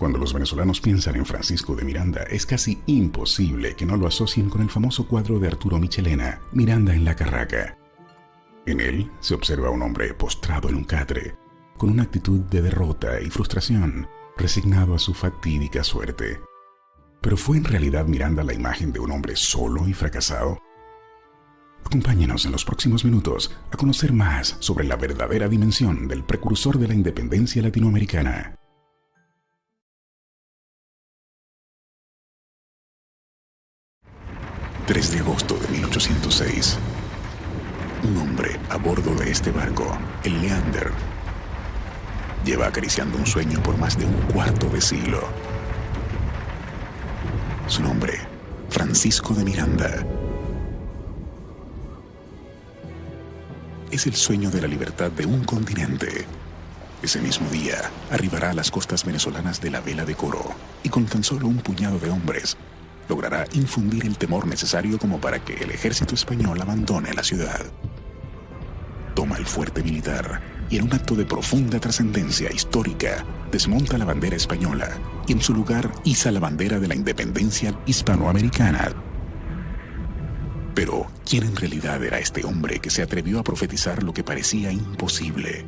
Cuando los venezolanos piensan en Francisco de Miranda, es casi imposible que no lo asocien con el famoso cuadro de Arturo Michelena, Miranda en la Carraca. En él se observa a un hombre postrado en un catre, con una actitud de derrota y frustración, resignado a su fatídica suerte. ¿Pero fue en realidad Miranda la imagen de un hombre solo y fracasado? Acompáñenos en los próximos minutos a conocer más sobre la verdadera dimensión del precursor de la independencia latinoamericana. 3 de agosto de 1806. Un hombre a bordo de este barco, el Leander, lleva acariciando un sueño por más de un cuarto de siglo. Su nombre, Francisco de Miranda. Es el sueño de la libertad de un continente. Ese mismo día, arribará a las costas venezolanas de la Vela de Coro y con tan solo un puñado de hombres, logrará infundir el temor necesario como para que el ejército español abandone la ciudad. Toma el fuerte militar y en un acto de profunda trascendencia histórica, desmonta la bandera española y en su lugar iza la bandera de la independencia hispanoamericana. Pero, ¿quién en realidad era este hombre que se atrevió a profetizar lo que parecía imposible?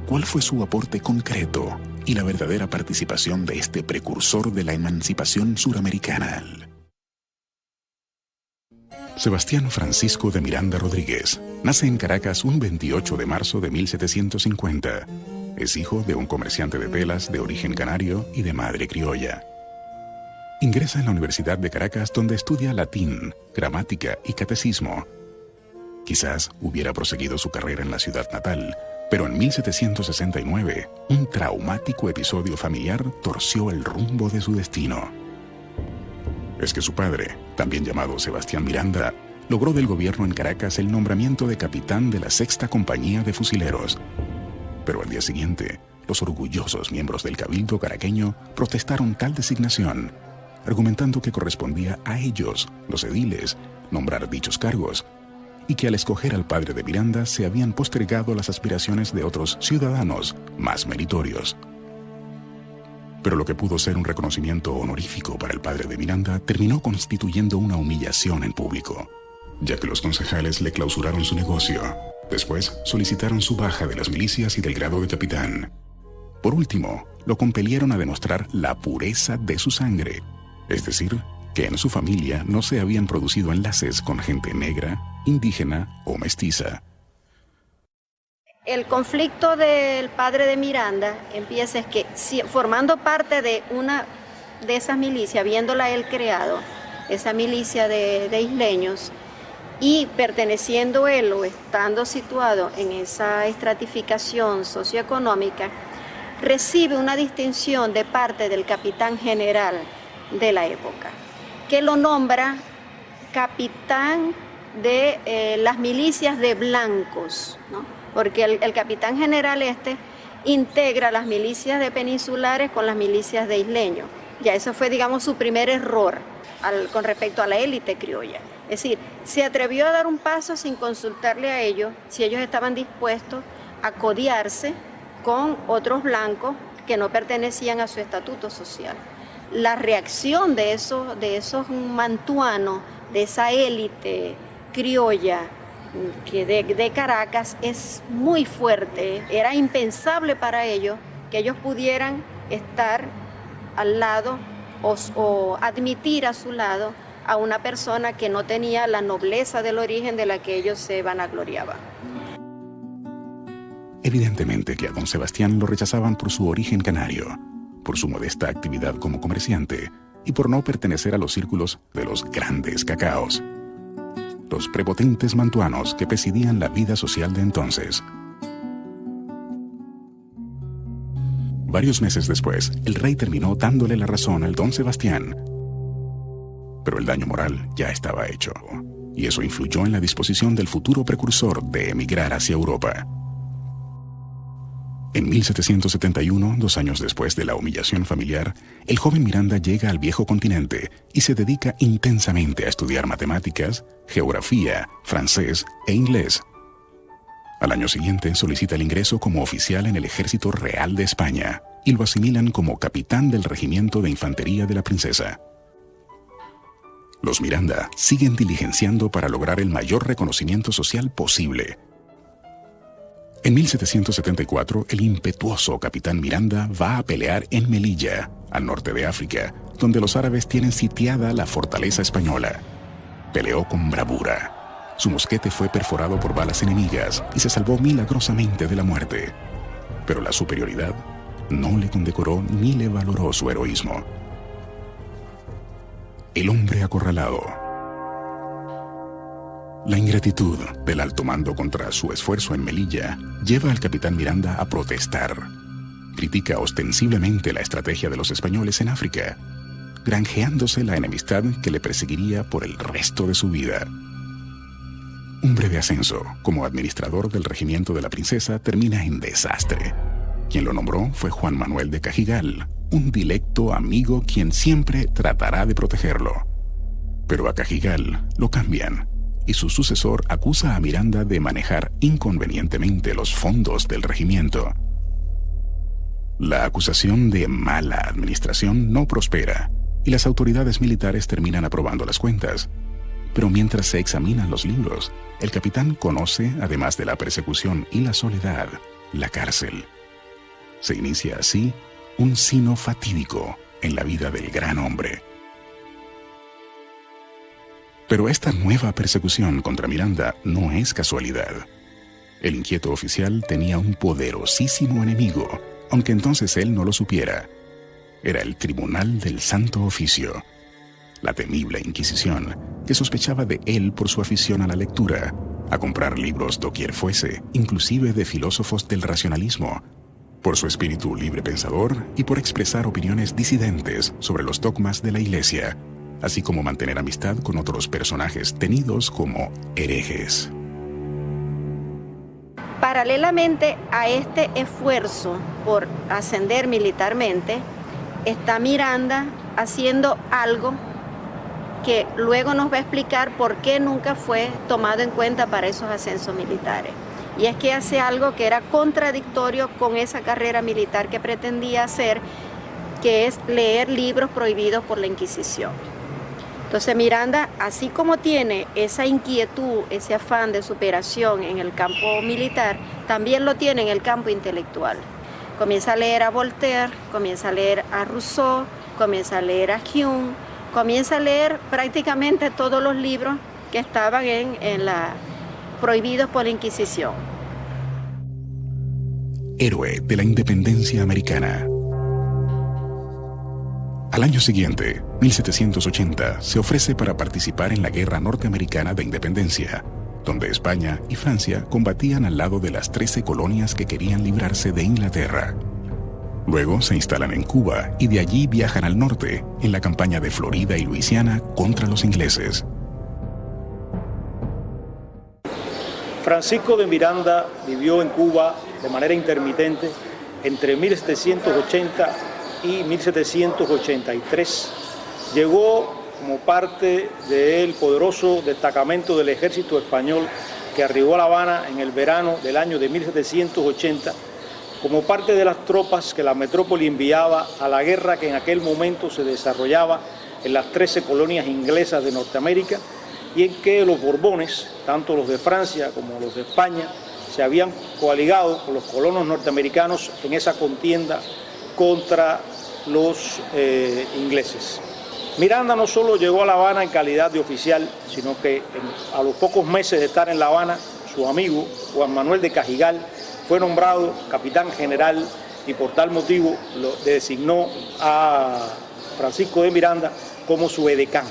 ¿Cuál fue su aporte concreto y la verdadera participación de este precursor de la emancipación suramericana? Sebastián Francisco de Miranda Rodríguez nace en Caracas un 28 de marzo de 1750. Es hijo de un comerciante de telas de origen canario y de madre criolla. Ingresa en la Universidad de Caracas, donde estudia latín, gramática y catecismo. Quizás hubiera proseguido su carrera en la ciudad natal, pero en 1769, un traumático episodio familiar torció el rumbo de su destino. Es que su padre, también llamado Sebastián Miranda, logró del gobierno en Caracas el nombramiento de capitán de la 6ª Compañía de Fusileros. Pero al día siguiente, los orgullosos miembros del cabildo caraqueño protestaron tal designación, argumentando que correspondía a ellos, los ediles, nombrar dichos cargos, y que al escoger al padre de Miranda se habían postergado las aspiraciones de otros ciudadanos más meritorios. Pero lo que pudo ser un reconocimiento honorífico para el padre de Miranda terminó constituyendo una humillación en público, ya que los concejales le clausuraron su negocio. Después solicitaron su baja de las milicias y del grado de capitán. Por último, lo compelieron a demostrar la pureza de su sangre, es decir, que en su familia no se habían producido enlaces con gente negra, indígena o mestiza. El conflicto del padre de Miranda empieza es que, formando parte de una de esas milicias, viéndola él creado, esa milicia de isleños, y perteneciendo él o estando situado en esa estratificación socioeconómica, recibe una distinción de parte del capitán general de la época, que lo nombra capitán de las milicias de blancos, ¿no? Porque el capitán general integra las milicias de peninsulares con las milicias de isleños. Ya eso fue, digamos, su primer error con respecto a la élite criolla. Es decir, se atrevió a dar un paso sin consultarle a ellos si ellos estaban dispuestos a codearse con otros blancos que no pertenecían a su estatuto social. La reacción de esos mantuanos, de esa élite criolla de Caracas, es muy fuerte. Era impensable para ellos que ellos pudieran estar al lado o admitir a su lado a una persona que no tenía la nobleza del origen de la que ellos se vanagloriaban. Evidentemente que a don Sebastián lo rechazaban por su origen canario, por su modesta actividad como comerciante y por no pertenecer a los círculos de los grandes cacaos, los prepotentes mantuanos que presidían la vida social de entonces. Varios meses después, el rey terminó dándole la razón al don Sebastián. Pero el daño moral ya estaba hecho, y eso influyó en la disposición del futuro precursor de emigrar hacia Europa. En 1771, 2 años después de la humillación familiar, el joven Miranda llega al viejo continente y se dedica intensamente a estudiar matemáticas, geografía, francés e inglés. Al año siguiente solicita el ingreso como oficial en el Ejército Real de España, y lo asimilan como capitán del regimiento de infantería de la princesa. Los Miranda siguen diligenciando para lograr el mayor reconocimiento social posible. En 1774, el impetuoso capitán Miranda va a pelear en Melilla, al norte de África, donde los árabes tienen sitiada la fortaleza española. Peleó con bravura. Su mosquete fue perforado por balas enemigas y se salvó milagrosamente de la muerte. Pero la superioridad no le condecoró ni le valoró su heroísmo. El hombre acorralado. La ingratitud del alto mando contra su esfuerzo en Melilla lleva al capitán Miranda a protestar. Critica ostensiblemente la estrategia de los españoles en África, granjeándose la enemistad que le perseguiría por el resto de su vida. Un breve ascenso como administrador del regimiento de la princesa termina en desastre. Quien lo nombró fue Juan Manuel de Cajigal, un dilecto amigo quien siempre tratará de protegerlo. Pero a Cajigal lo cambian, y su sucesor acusa a Miranda de manejar inconvenientemente los fondos del regimiento. La acusación de mala administración no prospera, y las autoridades militares terminan aprobando las cuentas. Pero mientras se examinan los libros, el capitán conoce, además de la persecución y la soledad, la cárcel. Se inicia así un sino fatídico en la vida del gran hombre. Pero esta nueva persecución contra Miranda no es casualidad. El inquieto oficial tenía un poderosísimo enemigo, aunque entonces él no lo supiera. Era el Tribunal del Santo Oficio, la temible Inquisición, que sospechaba de él por su afición a la lectura, a comprar libros doquier fuese, inclusive de filósofos del racionalismo, por su espíritu libre pensador y por expresar opiniones disidentes sobre los dogmas de la Iglesia, así como mantener amistad con otros personajes tenidos como herejes. Paralelamente a este esfuerzo por ascender militarmente, está Miranda haciendo algo que luego nos va a explicar por qué nunca fue tomado en cuenta para esos ascensos militares. Y es que hace algo que era contradictorio con esa carrera militar que pretendía hacer, que es leer libros prohibidos por la Inquisición. Entonces Miranda, así como tiene esa inquietud, ese afán de superación en el campo militar, también lo tiene en el campo intelectual. Comienza a leer a Voltaire, comienza a leer a Rousseau, comienza a leer a Hume, comienza a leer prácticamente todos los libros que estaban prohibidos por la Inquisición. Héroe de la independencia americana. Al año siguiente, 1780, se ofrece para participar en la Guerra Norteamericana de Independencia, donde España y Francia combatían al lado de las 13 colonias que querían librarse de Inglaterra. Luego se instalan en Cuba y de allí viajan al norte, en la campaña de Florida y Luisiana contra los ingleses. Francisco de Miranda vivió en Cuba de manera intermitente entre 1780 y 1783. Llegó como parte del poderoso destacamento del ejército español que arribó a La Habana en el verano del año de 1780, como parte de las tropas que la metrópoli enviaba a la guerra que en aquel momento se desarrollaba en las 13 colonias inglesas de Norteamérica, y en que los Borbones, tanto los de Francia como los de España, se habían coaligado con los colonos norteamericanos en esa contienda contra los ingleses. Miranda no solo llegó a La Habana en calidad de oficial, sino que a los pocos meses de estar en La Habana, su amigo Juan Manuel de Cajigal fue nombrado capitán general y por tal motivo lo designó a Francisco de Miranda como su edecán.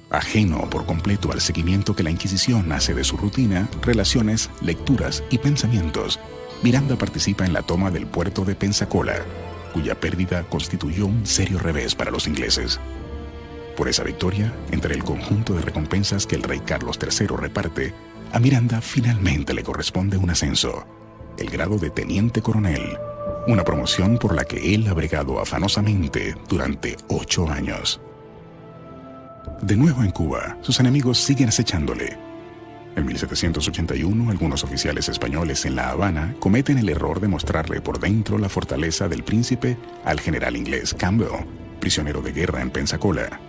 Ajeno por completo al seguimiento que la Inquisición hace de su rutina, relaciones, lecturas y pensamientos, Miranda participa en la toma del puerto de Pensacola, cuya pérdida constituyó un serio revés para los ingleses. Por esa victoria, entre el conjunto de recompensas que el rey Carlos III reparte, a Miranda finalmente le corresponde un ascenso, el grado de teniente coronel, una promoción por la que él ha bregado afanosamente durante 8 años. De nuevo en Cuba, sus enemigos siguen acechándole. En 1781, algunos oficiales españoles en La Habana cometen el error de mostrarle por dentro la fortaleza del príncipe al general inglés Campbell, prisionero de guerra en Pensacola.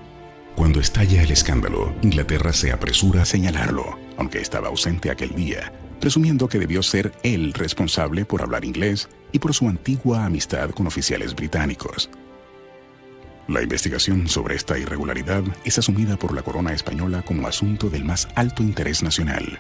Cuando estalla el escándalo, Inglaterra se apresura a señalarlo, aunque estaba ausente aquel día, presumiendo que debió ser él responsable por hablar inglés y por su antigua amistad con oficiales británicos. La investigación sobre esta irregularidad es asumida por la corona española como asunto del más alto interés nacional.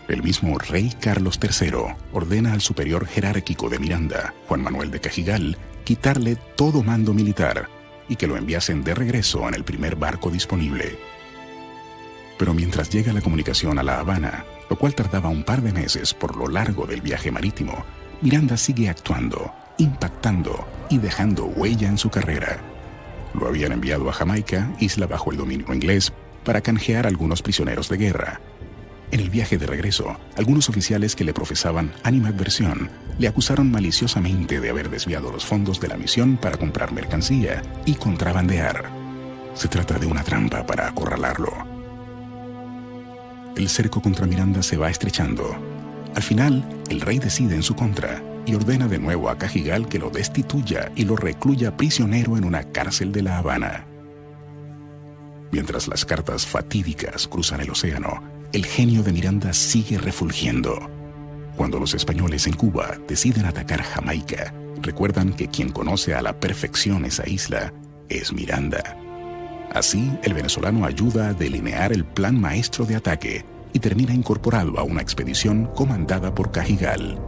El mismo rey Carlos III ordena al superior jerárquico de Miranda, Juan Manuel de Cajigal, quitarle todo mando militar y que lo enviasen de regreso en el primer barco disponible. Pero mientras llega la comunicación a La Habana, lo cual tardaba un par de meses por lo largo del viaje marítimo, Miranda sigue actuando, impactando y dejando huella en su carrera. Lo habían enviado a Jamaica, isla bajo el dominio inglés, para canjear a algunos prisioneros de guerra. En el viaje de regreso, algunos oficiales que le profesaban animadversión le acusaron maliciosamente de haber desviado los fondos de la misión para comprar mercancía y contrabandear. Se trata de una trampa para acorralarlo. El cerco contra Miranda se va estrechando. Al final, el rey decide en su contra y ordena de nuevo a Cajigal que lo destituya y lo recluya prisionero en una cárcel de La Habana. Mientras las cartas fatídicas cruzan el océano, el genio de Miranda sigue refulgiendo. Cuando los españoles en Cuba deciden atacar Jamaica, recuerdan que quien conoce a la perfección esa isla es Miranda. Así, el venezolano ayuda a delinear el plan maestro de ataque y termina incorporado a una expedición comandada por Cajigal.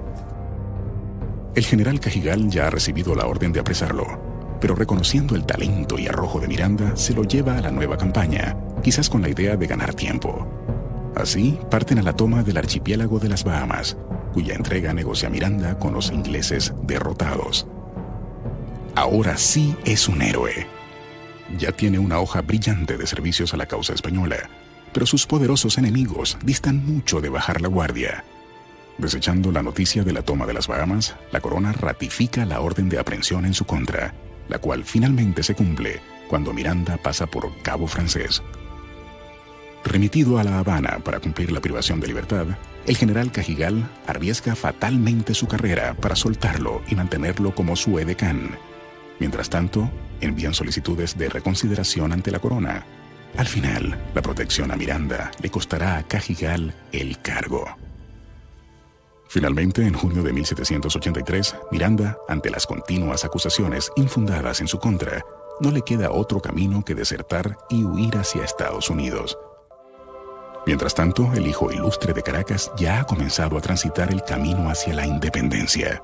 El general Cajigal ya ha recibido la orden de apresarlo, pero reconociendo el talento y arrojo de Miranda, se lo lleva a la nueva campaña, quizás con la idea de ganar tiempo. Así, parten a la toma del archipiélago de las Bahamas, cuya entrega negocia Miranda con los ingleses derrotados. Ahora sí es un héroe. Ya tiene una hoja brillante de servicios a la causa española, pero sus poderosos enemigos distan mucho de bajar la guardia. Desechando la noticia de la toma de las Bahamas, la corona ratifica la orden de aprehensión en su contra, la cual finalmente se cumple cuando Miranda pasa por Cabo Francés. Remitido a La Habana para cumplir la privación de libertad, el general Cajigal arriesga fatalmente su carrera para soltarlo y mantenerlo como su edecán. Mientras tanto, envían solicitudes de reconsideración ante la corona. Al final, la protección a Miranda le costará a Cajigal el cargo. Finalmente, en junio de 1783, Miranda, ante las continuas acusaciones infundadas en su contra, no le queda otro camino que desertar y huir hacia Estados Unidos. Mientras tanto, el hijo ilustre de Caracas ya ha comenzado a transitar el camino hacia la independencia.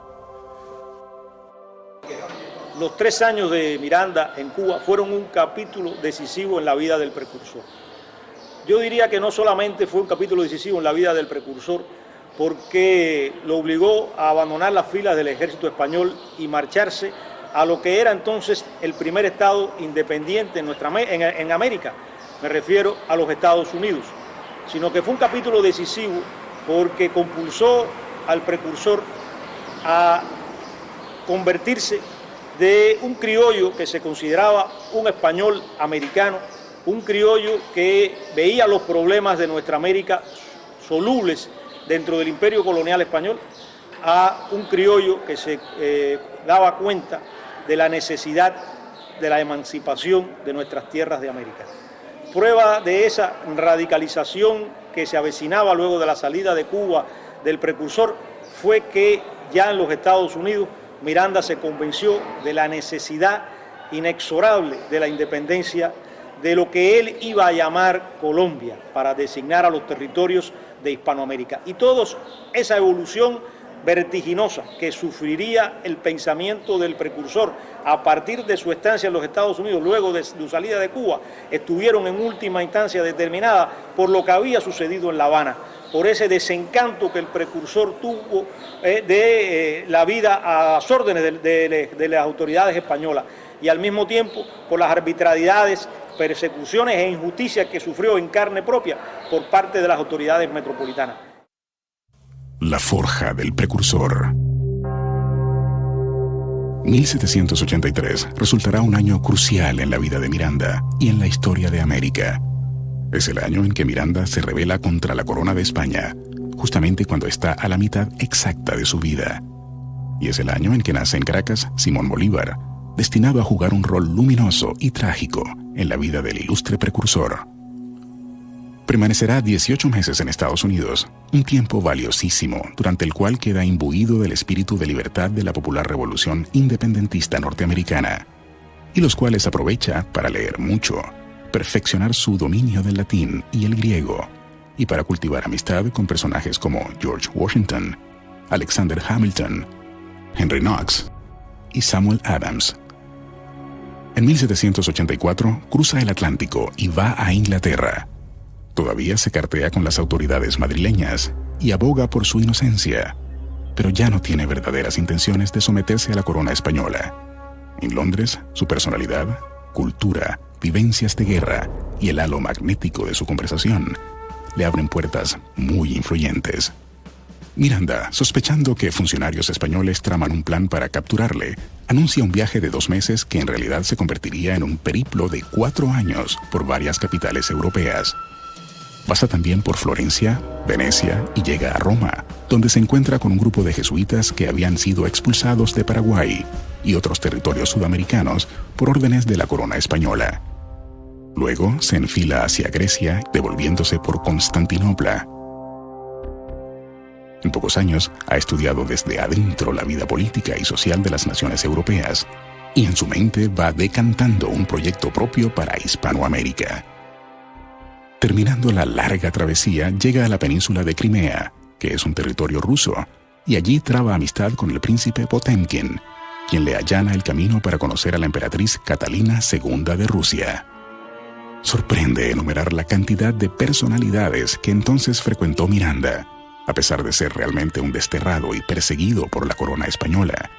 Los 3 años de Miranda en Cuba fueron un capítulo decisivo en la vida del precursor. Yo diría que no solamente fue un capítulo decisivo en la vida del precursor, porque lo obligó a abandonar las filas del ejército español y marcharse a lo que era entonces el primer estado independiente en América. Me refiero a los Estados Unidos. Sino que fue un capítulo decisivo porque compulsó al precursor a convertirse de un criollo que se consideraba un español americano, un criollo que veía los problemas de nuestra América solubles dentro del imperio colonial español, a un criollo que se daba cuenta de la necesidad de la emancipación de nuestras tierras de América. Prueba de esa radicalización que se avecinaba luego de la salida de Cuba del precursor fue que ya en los Estados Unidos Miranda se convenció de la necesidad inexorable de la independencia de lo que él iba a llamar Colombia para designar a los territorios de Hispanoamérica. Y todos esa evolución vertiginosa que sufriría el pensamiento del precursor a partir de su estancia en los Estados Unidos, luego de su salida de Cuba, estuvieron en última instancia determinadas por lo que había sucedido en La Habana, por ese desencanto que el precursor tuvo de la vida a las órdenes de las autoridades españolas y al mismo tiempo por las arbitrariedades, persecuciones e injusticias que sufrió en carne propia por parte de las autoridades metropolitanas. La forja del precursor. 1783 resultará un año crucial en la vida de Miranda y en la historia de América. Es el año en que Miranda se rebela contra la corona de España, justamente cuando está a la mitad exacta de su vida. Y es el año en que nace en Caracas Simón Bolívar, destinado a jugar un rol luminoso y trágico en la vida del ilustre precursor. Permanecerá 18 meses en Estados Unidos, un tiempo valiosísimo durante el cual queda imbuido del espíritu de libertad de la popular revolución independentista norteamericana, y los cuales aprovecha para leer mucho, perfeccionar su dominio del latín y el griego, y para cultivar amistad con personajes como George Washington, Alexander Hamilton, Henry Knox y Samuel Adams. En 1784 cruza el Atlántico y va a Inglaterra. Todavía se cartea con las autoridades madrileñas y aboga por su inocencia, pero ya no tiene verdaderas intenciones de someterse a la corona española. En Londres, su personalidad, cultura, vivencias de guerra y el halo magnético de su conversación le abren puertas muy influyentes. Miranda, sospechando que funcionarios españoles traman un plan para capturarle, anuncia un viaje de 2 meses que en realidad se convertiría en un periplo de 4 años por varias capitales europeas. Pasa también por Florencia, Venecia y llega a Roma, donde se encuentra con un grupo de jesuitas que habían sido expulsados de Paraguay y otros territorios sudamericanos por órdenes de la corona española. Luego se enfila hacia Grecia, devolviéndose por Constantinopla. En pocos años ha estudiado desde adentro la vida política y social de las naciones europeas, y en su mente va decantando un proyecto propio para Hispanoamérica. Terminando la larga travesía, llega a la península de Crimea, que es un territorio ruso, y allí traba amistad con el príncipe Potemkin, quien le allana el camino para conocer a la emperatriz Catalina II de Rusia. Sorprende enumerar la cantidad de personalidades que entonces frecuentó Miranda, a pesar de ser realmente un desterrado y perseguido por la corona española.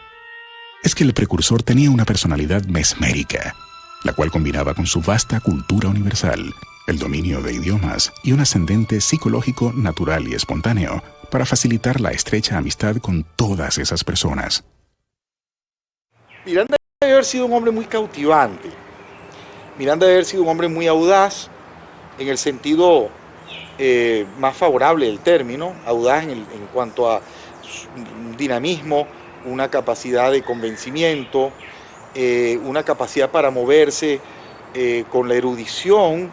Es que el precursor tenía una personalidad mesmérica, la cual combinaba con su vasta cultura universal, el dominio de idiomas y un ascendente psicológico natural y espontáneo para facilitar la estrecha amistad con todas esas personas. Miranda debe haber sido un hombre muy cautivante. Miranda debe haber sido un hombre muy audaz, en el sentido más favorable del término, audaz en cuanto a dinamismo, una capacidad de convencimiento, una capacidad para moverse con la erudición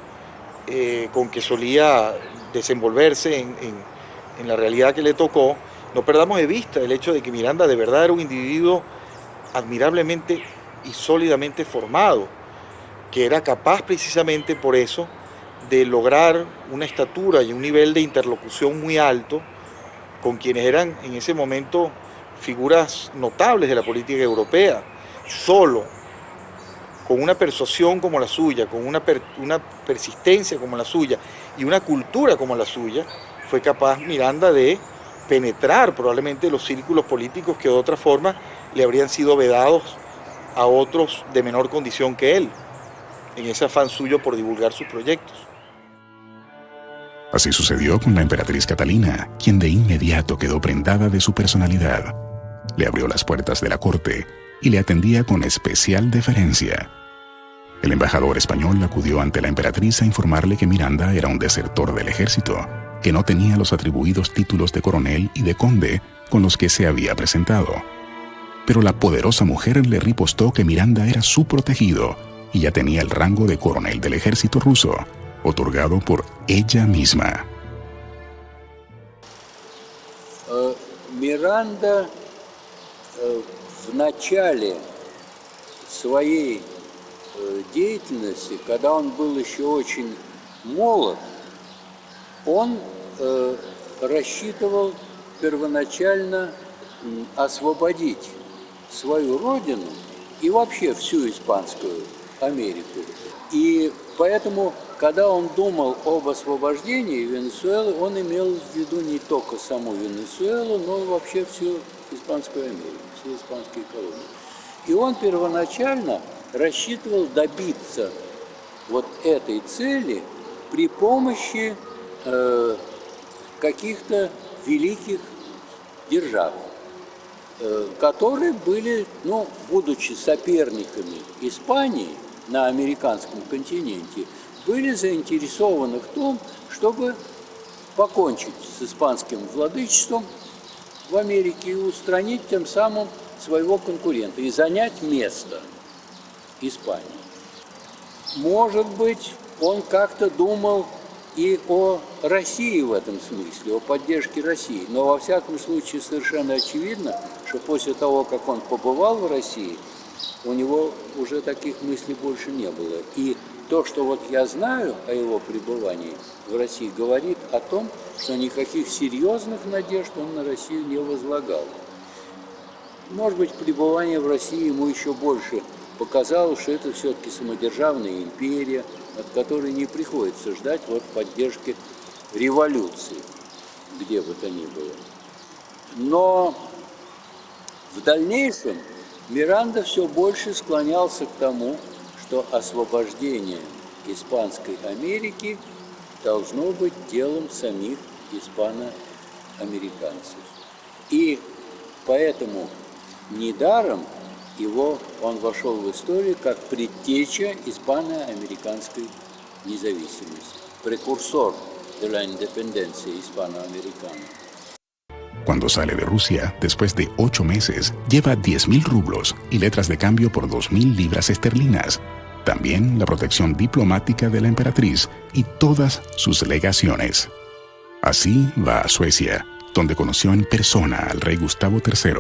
con que solía desenvolverse en la realidad que le tocó. No perdamos de vista el hecho de que Miranda de verdad era un individuo admirablemente y sólidamente formado, que era capaz precisamente por eso de lograr una estatura y un nivel de interlocución muy alto con quienes eran en ese momento figuras notables de la política europea. Solo con una persuasión como la suya, con una persistencia como la suya y una cultura como la suya, fue capaz Miranda de penetrar probablemente los círculos políticos que de otra forma le habrían sido vedados a otros de menor condición que él, en ese afán suyo por divulgar sus proyectos. Así sucedió con la emperatriz Catalina, quien de inmediato quedó prendada de su personalidad. Le abrió las puertas de la corte y le atendía con especial deferencia. El embajador español acudió ante la emperatriz a informarle que Miranda era un desertor del ejército, que no tenía los atribuidos títulos de coronel y de conde con los que se había presentado. Pero la poderosa mujer le ripostó que Miranda era su protegido y ya tenía el rango de coronel del ejército ruso, otorgado por ella misma. Миранда в начале своей деятельности, когда он был еще очень молод, он рассчитывал первоначально освободить свою родину и вообще всю Испанскую Америку. И поэтому, когда он думал об освобождении Венесуэлы, он имел в виду не только саму Венесуэлу, но и вообще всю Испанскую Америку, все испанские колонии. И он первоначально рассчитывал добиться вот этой цели при помощи каких-то великих держав, которые были, будучи соперниками Испании, на американском континенте были заинтересованы в том, чтобы покончить с испанским владычеством в Америке и устранить тем самым своего конкурента и занять место Испании. Может быть, он как-то думал и о России в этом смысле, о поддержке России. Но во всяком случае совершенно очевидно, что после того, как он побывал в России, у него уже таких мыслей больше не было. И то, что вот я знаю о его пребывании в России, говорит о том, что никаких серьезных надежд он на Россию не возлагал. Может быть, пребывание в России ему еще больше показало, что это все-таки самодержавная империя, от которой не приходится ждать вот поддержки революции, где бы то ни было. Но в дальнейшем Миранда все больше склонялся к тому, что освобождение Испанской Америки должно быть делом самих испано-американцев. И поэтому недаром он вошел в историю как предтеча испано-американской независимости, прекурсор de la independencia hispanoamericana. Cuando sale de Rusia, después de 8 meses, lleva 10.000 rublos y letras de cambio por 2.000 libras esterlinas. También la protección diplomática de la emperatriz y todas sus legaciones. Así va a Suecia, donde conoció en persona al rey Gustavo III,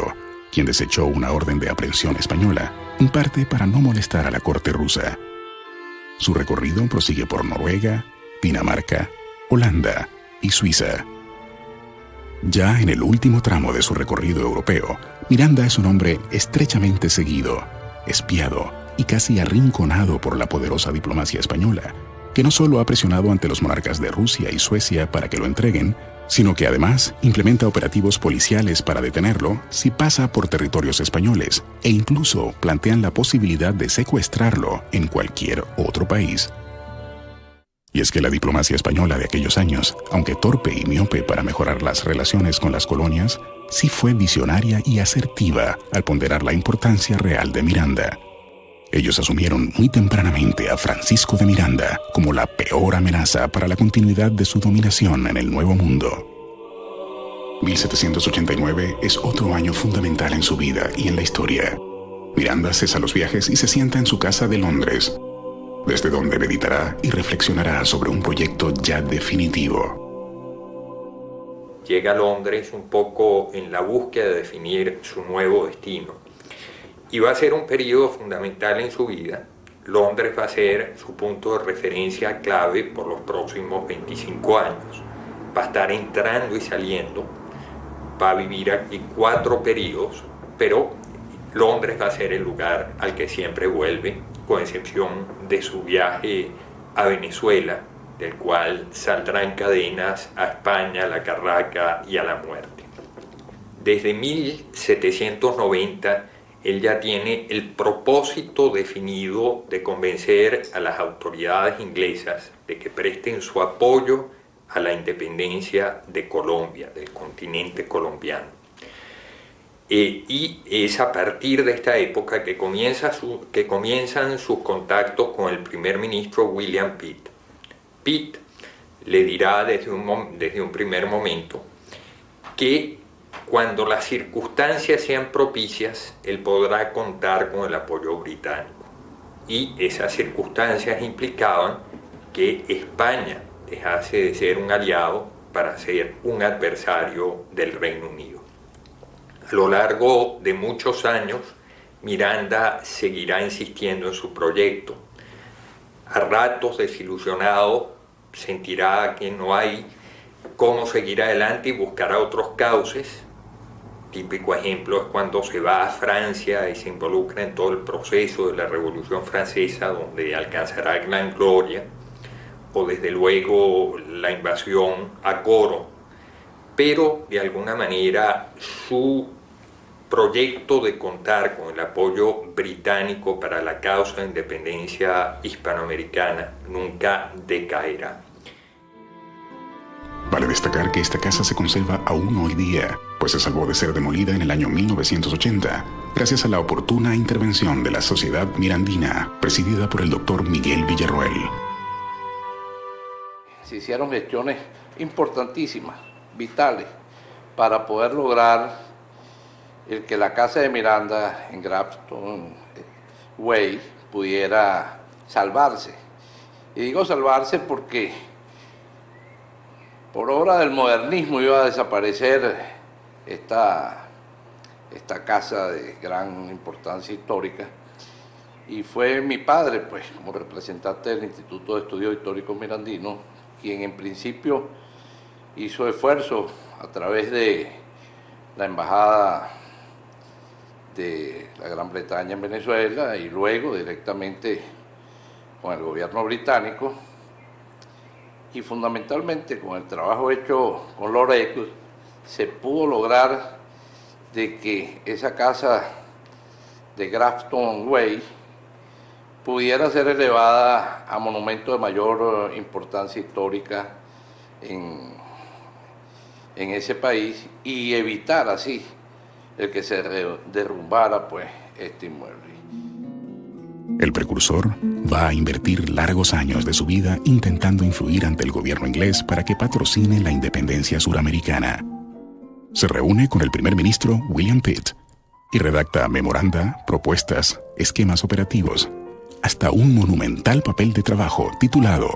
quien desechó una orden de aprehensión española, en parte para no molestar a la corte rusa. Su recorrido prosigue por Noruega, Dinamarca, Holanda y Suiza. Ya en el último tramo de su recorrido europeo, Miranda es un hombre estrechamente seguido, espiado y casi arrinconado por la poderosa diplomacia española, que no solo ha presionado ante los monarcas de Rusia y Suecia para que lo entreguen, sino que además implementa operativos policiales para detenerlo si pasa por territorios españoles e incluso plantean la posibilidad de secuestrarlo en cualquier otro país. Y es que la diplomacia española de aquellos años, aunque torpe y miope para mejorar las relaciones con las colonias, sí fue visionaria y asertiva al ponderar la importancia real de Miranda. Ellos asumieron muy tempranamente a Francisco de Miranda como la peor amenaza para la continuidad de su dominación en el Nuevo Mundo. 1789 es otro año fundamental en su vida y en la historia. Miranda cesa los viajes y se sienta en su casa de Londres, desde donde meditará y reflexionará sobre un proyecto ya definitivo. Llega a Londres un poco en la búsqueda de definir su nuevo destino. Y va a ser un periodo fundamental en su vida. Londres va a ser su punto de referencia clave por los próximos 25 años. Va a estar entrando y saliendo. Va a vivir aquí 4 periodos, pero Londres va a ser el lugar al que siempre vuelve, con excepción de su viaje a Venezuela, del cual saldrán cadenas a España, a la Carraca y a la muerte. Desde 1790, él ya tiene el propósito definido de convencer a las autoridades inglesas de que presten su apoyo a la independencia de Colombia, del continente colombiano. Y es a partir de esta época que comienzan sus contactos con el primer ministro William Pitt. Pitt le dirá desde un primer momento que cuando las circunstancias sean propicias, él podrá contar con el apoyo británico. Y esas circunstancias implicaban que España dejase de ser un aliado para ser un adversario del Reino Unido. A lo largo de muchos años, Miranda seguirá insistiendo en su proyecto. A ratos desilusionado, sentirá que no hay cómo seguir adelante y buscará otros cauces. Típico ejemplo es cuando se va a Francia y se involucra en todo el proceso de la Revolución Francesa, donde alcanzará gran gloria, o desde luego la invasión a Coro, pero de alguna manera su proyecto de contar con el apoyo británico para la causa de independencia hispanoamericana nunca decaerá. Vale destacar que esta casa se conserva aún hoy día, pues se salvó de ser demolida en el año 1980, gracias a la oportuna intervención de la Sociedad Mirandina, presidida por el doctor Miguel Villarroel. Se hicieron gestiones importantísimas, vitales, para poder lograr el que la casa de Miranda en Grafton Way pudiera salvarse. Y digo salvarse porque por obra del modernismo iba a desaparecer esta casa de gran importancia histórica, y fue mi padre, pues, como representante del Instituto de Estudios Históricos Mirandinos, quien en principio hizo esfuerzos a través de la Embajada de la Gran Bretaña en Venezuela y luego directamente con el gobierno británico, y fundamentalmente con el trabajo hecho con Lord Eccles se pudo lograr de que esa casa de Grafton Way pudiera ser elevada a monumento de mayor importancia histórica en ese país, y evitar así el que se derrumbara pues este inmueble. El precursor va a invertir largos años de su vida intentando influir ante el gobierno inglés para que patrocine la independencia suramericana. Se reúne con el primer ministro William Pitt y redacta memoranda, propuestas, esquemas operativos, hasta un monumental papel de trabajo titulado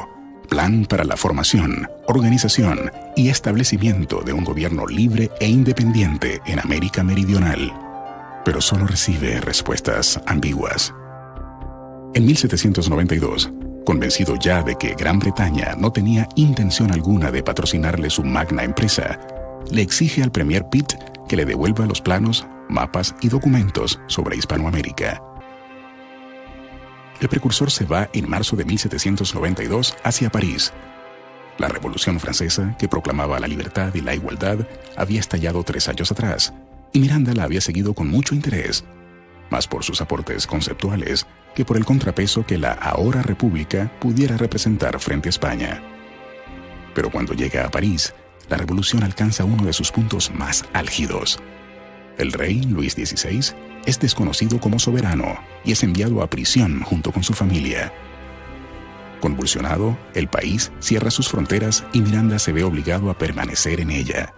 Plan para la formación, organización y establecimiento de un gobierno libre e independiente en América Meridional. Pero solo recibe respuestas ambiguas. En 1792, convencido ya de que Gran Bretaña no tenía intención alguna de patrocinarle su magna empresa, le exige al premier Pitt que le devuelva los planos, mapas y documentos sobre Hispanoamérica. El precursor se va en marzo de 1792 hacia París. La Revolución Francesa, que proclamaba la libertad y la igualdad, había estallado 3 años atrás, y Miranda la había seguido con mucho interés, más por sus aportes conceptuales que por el contrapeso que la ahora República pudiera representar frente a España. Pero cuando llega a París, la revolución alcanza uno de sus puntos más álgidos. El rey, Luis XVI, es desconocido como soberano y es enviado a prisión junto con su familia. Convulsionado, el país cierra sus fronteras y Miranda se ve obligado a permanecer en ella.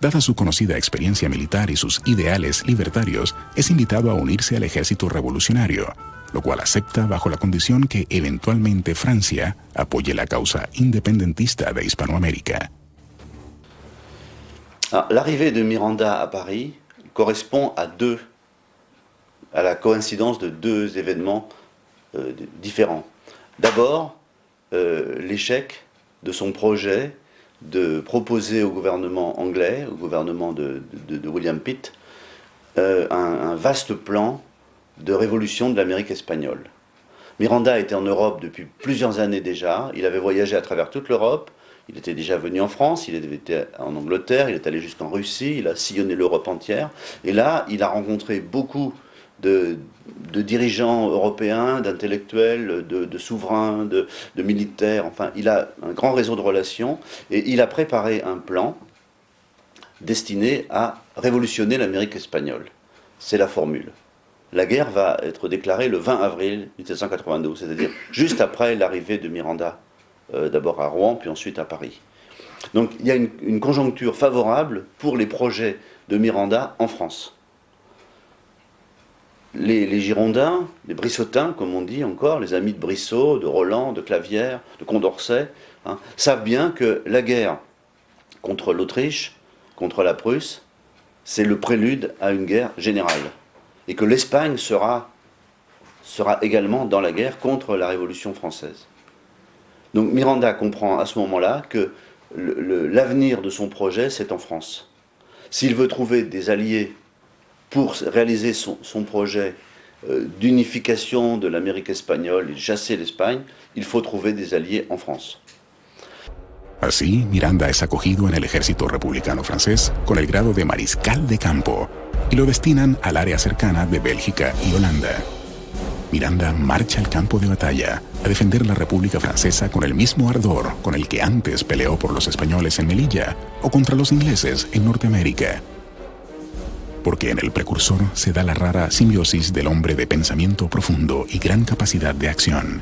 Dada su conocida experiencia militar y sus ideales libertarios, es invitado a unirse al ejército revolucionario, lo cual acepta bajo la condición que eventualmente Francia apoye la causa independentista de Hispanoamérica. L'arrivée de Miranda à Paris correspond à la coïncidence de 2 événements différents. D'abord, l'échec de son projet de proposer au gouvernement anglais, au gouvernement de William Pitt, un vaste plan de révolution de l'Amérique espagnole. Miranda était en Europe depuis plusieurs années déjà, il avait voyagé à travers toute l'Europe, il était déjà venu en France, il avait été en Angleterre, il est allé jusqu'en Russie, il a sillonné l'Europe entière, et là il a rencontré beaucoup de dirigeants européens, d'intellectuels, de souverains, de militaires, enfin il a un grand réseau de relations, et il a préparé un plan destiné à révolutionner l'Amérique espagnole. C'est la formule. La guerre va être déclarée le 20 avril 1792, c'est-à-dire juste après l'arrivée de Miranda, d'abord à Rouen, puis ensuite à Paris. Donc il y a une conjoncture favorable pour les projets de Miranda en France. Les Girondins, les Brissotins, comme on dit encore, les amis de Brissot, de Roland, de Clavière, de Condorcet, savent bien que la guerre contre l'Autriche, contre la Prusse, c'est le prélude à une guerre générale. Et que l'Espagne sera également dans la guerre contre la Révolution française. Donc Miranda comprend à ce moment-là que l'avenir de son projet, c'est en France. S'il veut trouver des alliés pour réaliser son projet d'unification de l'Amérique espagnole et chasser l'Espagne, il faut trouver des alliés en France. Así, Miranda es acogido en el ejército republicano francés con el grado de mariscal de campo y lo destinan al área cercana de Bélgica y Holanda. Miranda marcha al campo de batalla a defender la República Francesa con el mismo ardor con el que antes peleó por los españoles en Melilla o contra los ingleses en Norteamérica. Porque en el precursor se da la rara simbiosis del hombre de pensamiento profundo y gran capacidad de acción.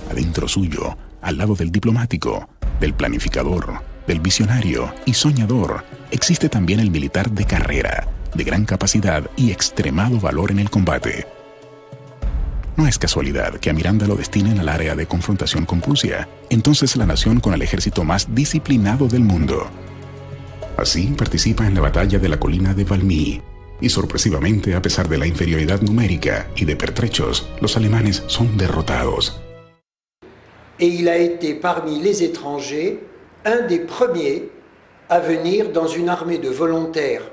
Adentro suyo, al lado del diplomático, del planificador, del visionario y soñador, existe también el militar de carrera, de gran capacidad y extremado valor en el combate. No es casualidad que a Miranda lo destinen al área de confrontación con Prusia, entonces la nación con el ejército más disciplinado del mundo. Así participa en la batalla de la colina de Valmy, y sorpresivamente, a pesar de la inferioridad numérica y de pertrechos, los alemanes son derrotados. Et il a été parmi les étrangers un des premiers à venir dans une armée de volontaires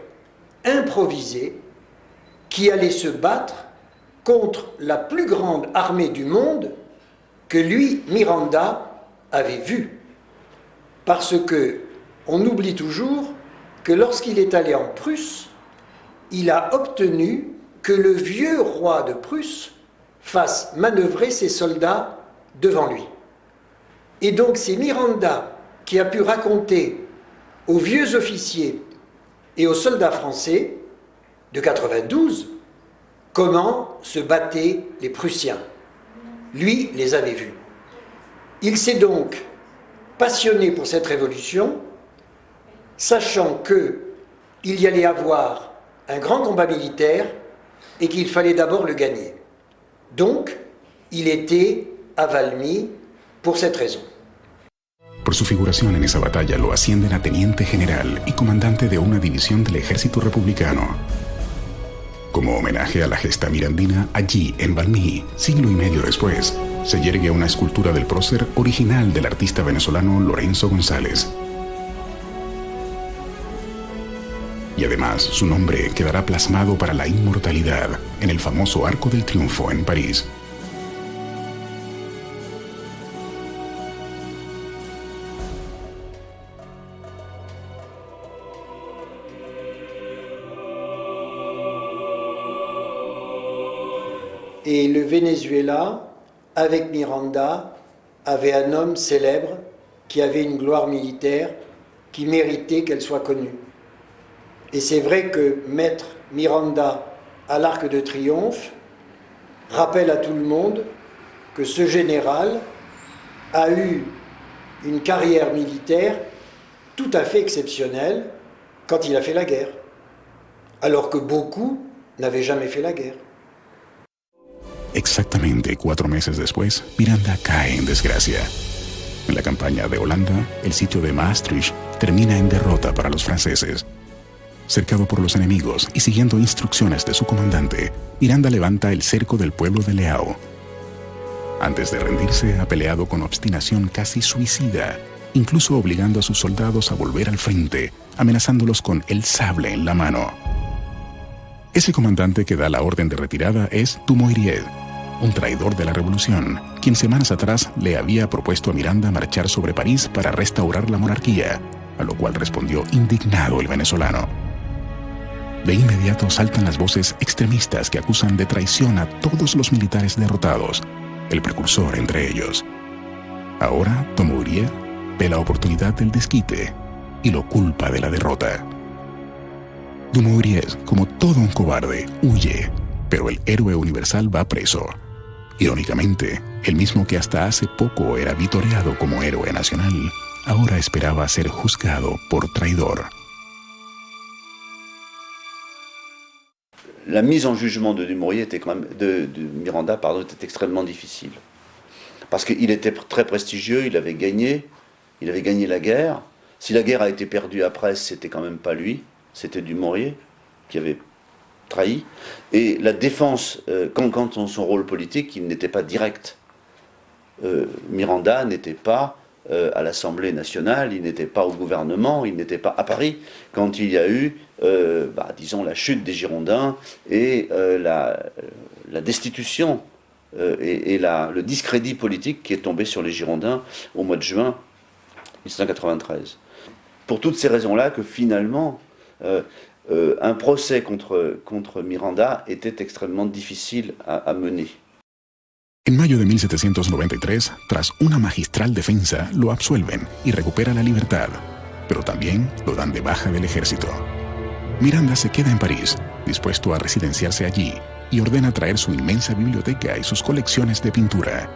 improvisés qui allait se battre contre la plus grande armée du monde que lui, Miranda, avait vue. Parce que on oublie toujours que lorsqu'il est allé en Prusse, il a obtenu que le vieux roi de Prusse fasse manœuvrer ses soldats devant lui. Et donc c'est Miranda qui a pu raconter aux vieux officiers et aux soldats français de 92 comment se battaient les Prussiens. Lui les avait vus. Il s'est donc passionné pour cette révolution, sachant qu'il y allait avoir un grand combat militaire et qu'il fallait d'abord le gagner. Donc, il était à Valmy por cette raison. Por su figuración en esa batalla lo ascienden a teniente general y comandante de una división del ejército republicano. Como homenaje a la gesta mirandina, allí, en Valmy, siglo y medio después, se yergue una escultura del prócer original del artista venezolano Lorenzo González. Y además, su nombre quedará plasmado para la inmortalidad en el famoso Arco del Triunfo en París. Et le Venezuela, avec Miranda, avait un homme célèbre qui avait une gloire militaire qui méritait qu'elle soit connue. Et c'est vrai que mettre Miranda à l'Arc de Triomphe rappelle à tout le monde que ce général a eu une carrière militaire tout à fait exceptionnelle quand il a fait la guerre, alors que beaucoup n'avaient jamais fait la guerre. Exactamente 4 meses después, Miranda cae en desgracia. En la campaña de Holanda, el sitio de Maastricht termina en derrota para los franceses. Cercado por los enemigos y siguiendo instrucciones de su comandante, Miranda levanta el cerco del pueblo de Leao. Antes de rendirse, ha peleado con obstinación casi suicida, incluso obligando a sus soldados a volver al frente, amenazándolos con el sable en la mano. Ese comandante que da la orden de retirada es Dumouriez, un traidor de la revolución, quien semanas atrás le había propuesto a Miranda marchar sobre París para restaurar la monarquía, a lo cual respondió indignado el venezolano. De inmediato saltan las voces extremistas que acusan de traición a todos los militares derrotados, el precursor entre ellos. Ahora, Dumouriez ve la oportunidad del desquite y lo culpa de la derrota. Dumouriez, como todo un cobarde, huye, pero el héroe universal va preso. Irónicamente, el mismo que hasta hace poco era vitoreado como héroe nacional, ahora esperaba ser juzgado por traidor. La mise en jugement de Dumouriez était quand même, de Miranda, pardon, était extrêmement difficile. Parce qu'il était très prestigieux, il avait gagné la guerre. Si la guerre a été perdue après, c'était quand même pas lui, c'était Dumouriez qui avait trahi. Et la défense, quand son rôle politique, il n'était pas direct. Miranda n'était pas à l'Assemblée nationale, il n'était pas au gouvernement, il n'était pas à Paris quand il y a eu, disons, la chute des Girondins et la destitution et le discrédit politique qui est tombé sur les Girondins au mois de juin 1993. Pour toutes ces raisons-là que finalement, un procès contre Miranda était extrêmement difficile à mener. En mayo de 1793, tras una magistral defensa, lo absuelven y recupera la libertad, pero también lo dan de baja del ejército. Miranda se queda en París, dispuesto a residenciarse allí, y ordena traer su inmensa biblioteca y sus colecciones de pintura.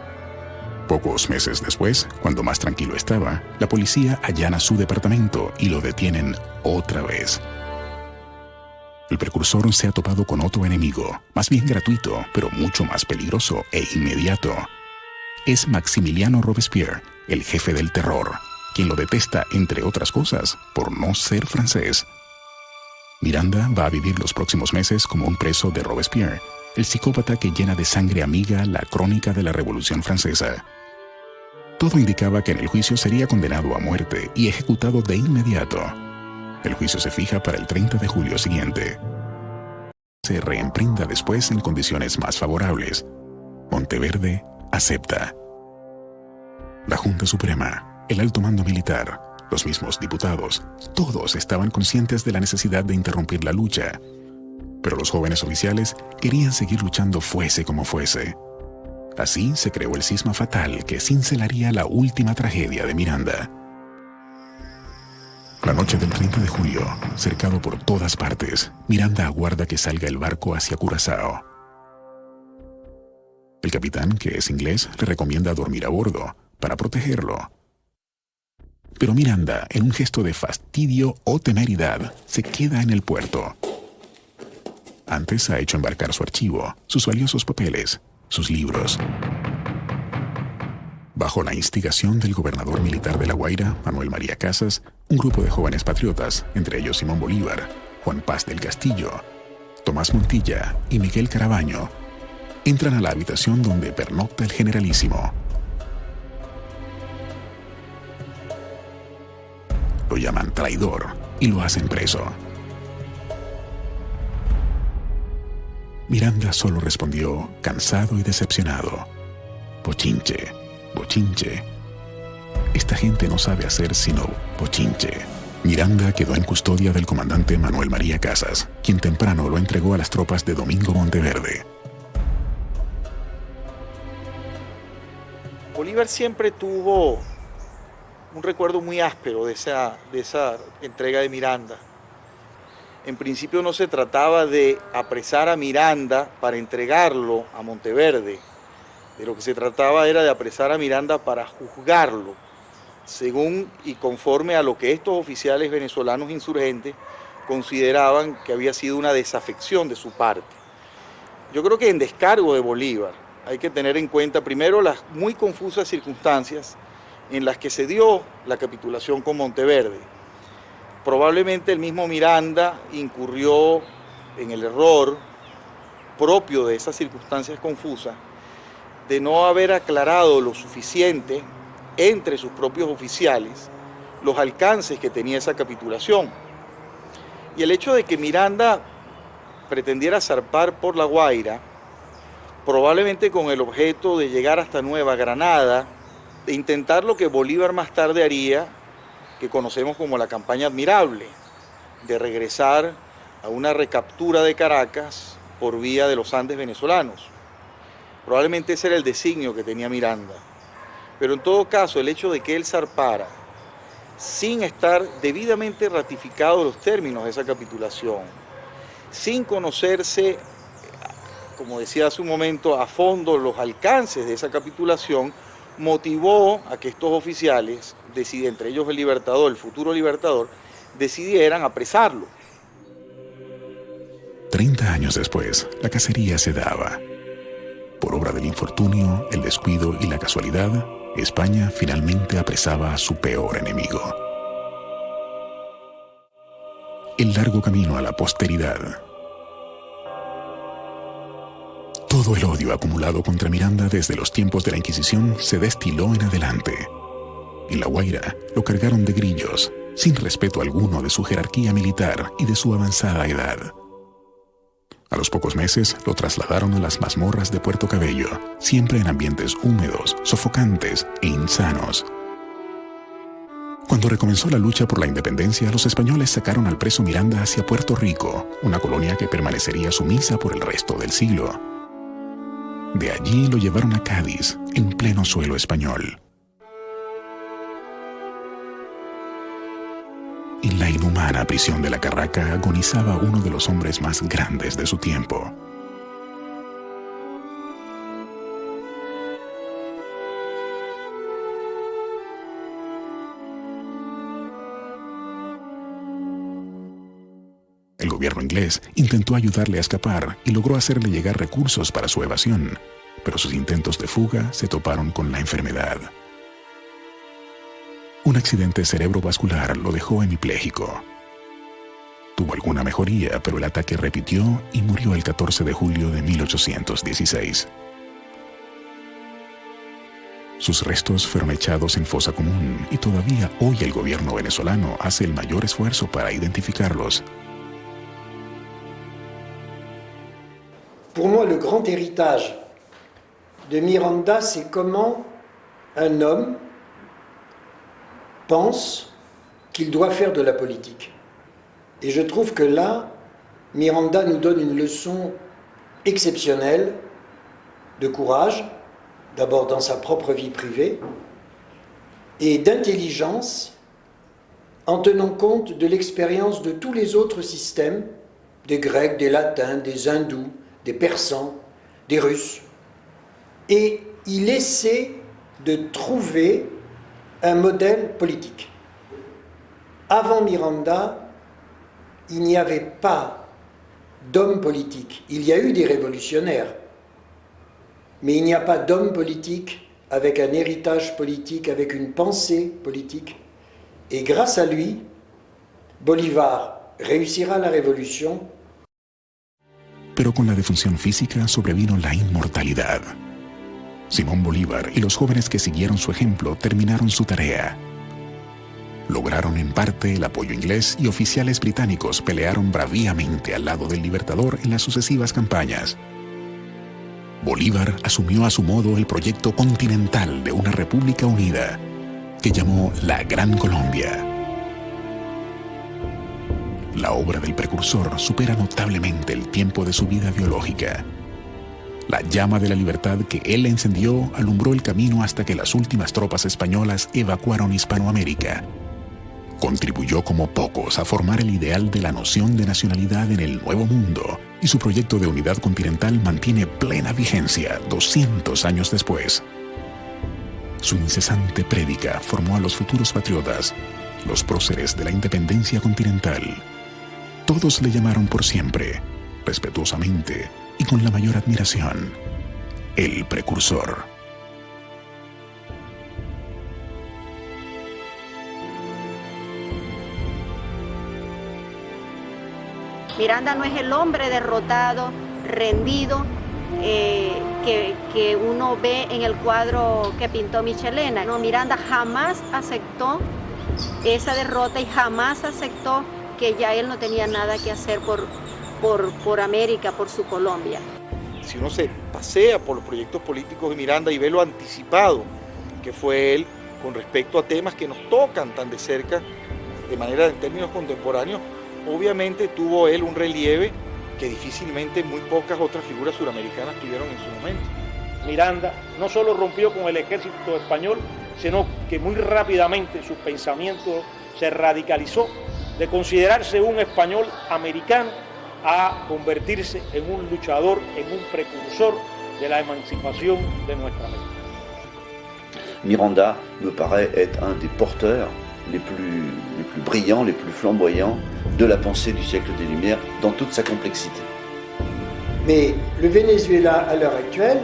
Pocos meses después, cuando más tranquilo estaba, la policía allana su departamento y lo detienen otra vez. El precursor se ha topado con otro enemigo, más bien gratuito, pero mucho más peligroso e inmediato. Es Maximiliano Robespierre, el jefe del terror, quien lo detesta, entre otras cosas, por no ser francés. Miranda va a vivir los próximos meses como un preso de Robespierre, el psicópata que llena de sangre amiga la crónica de la Revolución Francesa. Todo indicaba que en el juicio sería condenado a muerte y ejecutado de inmediato. El juicio se fija para el 30 de julio siguiente. Se reemprenda después en condiciones más favorables. Monteverde acepta. La Junta Suprema, el alto mando militar, los mismos diputados, todos estaban conscientes de la necesidad de interrumpir la lucha. Pero los jóvenes oficiales querían seguir luchando fuese como fuese. Así se creó el cisma fatal que cincelaría la última tragedia de Miranda. La noche del 30 de julio, cercado por todas partes, Miranda aguarda que salga el barco hacia Curazao. El capitán, que es inglés, le recomienda dormir a bordo para protegerlo. Pero Miranda, en un gesto de fastidio o temeridad, se queda en el puerto. Antes ha hecho embarcar su archivo, sus valiosos papeles, sus libros. Bajo la instigación del gobernador militar de La Guaira, Manuel María Casas, un grupo de jóvenes patriotas, entre ellos Simón Bolívar, Juan Paz del Castillo, Tomás Montilla y Miguel Carabaño, entran a la habitación donde pernocta el generalísimo. Lo llaman traidor y lo hacen preso. Miranda solo respondió, cansado y decepcionado: bochinche, bochinche. Esta gente no sabe hacer sino bochinche. Miranda quedó en custodia del comandante Manuel María Casas, quien temprano lo entregó a las tropas de Domingo Monteverde. Bolívar siempre tuvo un recuerdo muy áspero de esa entrega de Miranda. En principio no se trataba de apresar a Miranda para entregarlo a Monteverde. De lo que se trataba era de apresar a Miranda para juzgarlo, según y conforme a lo que estos oficiales venezolanos insurgentes consideraban que había sido una desafección de su parte. Yo creo que en descargo de Bolívar hay que tener en cuenta primero las muy confusas circunstancias en las que se dio la capitulación con Monteverde. Probablemente el mismo Miranda incurrió en el error propio de esas circunstancias confusas de no haber aclarado lo suficiente entre sus propios oficiales los alcances que tenía esa capitulación. Y el hecho de que Miranda pretendiera zarpar por La Guaira, probablemente con el objeto de llegar hasta Nueva Granada, de intentar lo que Bolívar más tarde haría, que conocemos como la campaña admirable, de regresar a una recaptura de Caracas por vía de los Andes venezolanos. Probablemente ese era el designio que tenía Miranda. Pero en todo caso, el hecho de que él zarpara sin estar debidamente ratificados los términos de esa capitulación, sin conocerse, como decía hace un momento, a fondo los alcances de esa capitulación, motivó a que estos oficiales, entre ellos el Libertador, el futuro Libertador, decidieran apresarlo. 30 años después, la cacería se daba. Por obra del infortunio, el descuido y la casualidad, España finalmente apresaba a su peor enemigo. El largo camino a la posteridad. Todo el odio acumulado contra Miranda desde los tiempos de la Inquisición se destiló en adelante. En La Guaira lo cargaron de grillos, sin respeto alguno de su jerarquía militar y de su avanzada edad. A los pocos meses lo trasladaron a las mazmorras de Puerto Cabello, siempre en ambientes húmedos, sofocantes e insanos. Cuando recomenzó la lucha por la independencia, los españoles sacaron al preso Miranda hacia Puerto Rico, una colonia que permanecería sumisa por el resto del siglo. De allí lo llevaron a Cádiz, en pleno suelo español. En la inhumana prisión de la Carraca agonizaba uno de los hombres más grandes de su tiempo. El gobierno inglés intentó ayudarle a escapar y logró hacerle llegar recursos para su evasión, pero sus intentos de fuga se toparon con la enfermedad. Un accidente cerebrovascular lo dejó hemipléjico. Tuvo alguna mejoría, pero el ataque repitió y murió el 14 de julio de 1816. Sus restos fueron echados en fosa común y todavía hoy el gobierno venezolano hace el mayor esfuerzo para identificarlos. Pour moi, le grand héritage de Miranda, c'est comment un homme pense qu'il doit faire de la politique. Et je trouve que là, Miranda nous donne une leçon exceptionnelle de courage, d'abord dans sa propre vie privée, et d'intelligence en tenant compte de l'expérience de tous les autres systèmes, des Grecs, des Latins, des Hindous, des Persans, des Russes. Et il essaie de trouver un modèle politique. Avant Miranda, il n'y avait pas d'homme politique. Il y a eu des révolutionnaires, mais il n'y a pas d'homme politique avec un héritage politique, avec une pensée politique. Et grâce à lui, Bolívar réussira la révolution. Pero con la defunción física sobrevino la inmortalidad. Simón Bolívar y los jóvenes que siguieron su ejemplo terminaron su tarea. Lograron en parte el apoyo inglés y oficiales británicos pelearon braviamente al lado del Libertador en las sucesivas campañas. Bolívar asumió a su modo el proyecto continental de una república unida, que llamó la Gran Colombia. La obra del precursor supera notablemente el tiempo de su vida biológica. La llama de la libertad que él encendió alumbró el camino hasta que las últimas tropas españolas evacuaron Hispanoamérica. Contribuyó como pocos a formar el ideal de la noción de nacionalidad en el Nuevo Mundo, y su proyecto de unidad continental mantiene plena vigencia 200 años después. Su incesante prédica formó a los futuros patriotas, los próceres de la independencia continental. Todos le llamaron por siempre, respetuosamente y con la mayor admiración, el precursor. Miranda no es el hombre derrotado, rendido, que uno ve en el cuadro que pintó Michelena. No, Miranda jamás aceptó esa derrota y jamás aceptó que ya él no tenía nada que hacer por América, por su Colombia. Si uno se pasea por los proyectos políticos de Miranda y ve lo anticipado que fue él con respecto a temas que nos tocan tan de cerca, de manera en términos contemporáneos, obviamente tuvo él un relieve que difícilmente muy pocas otras figuras suramericanas tuvieron en su momento. Miranda no solo rompió con el ejército español, sino que muy rápidamente su pensamiento se radicalizó de considerarse un español americano a convertirse en un luchador, en un precursor de la emancipación de nuestra América. Miranda me paraît être un des porteurs les plus brillants, les plus flamboyants de la pensée du siècle des Lumières dans toute sa complexité. Mais le Venezuela, à l'heure actuelle,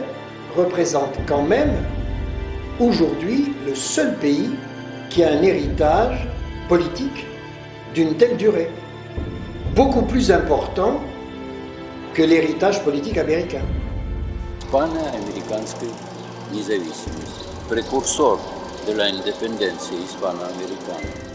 représente quand même aujourd'hui le seul pays qui a un héritage politique d'une telle durée, beaucoup plus important que l'héritage politique américain. Hispano-американской независимости, прекурсор de la independencia hispanoamericana.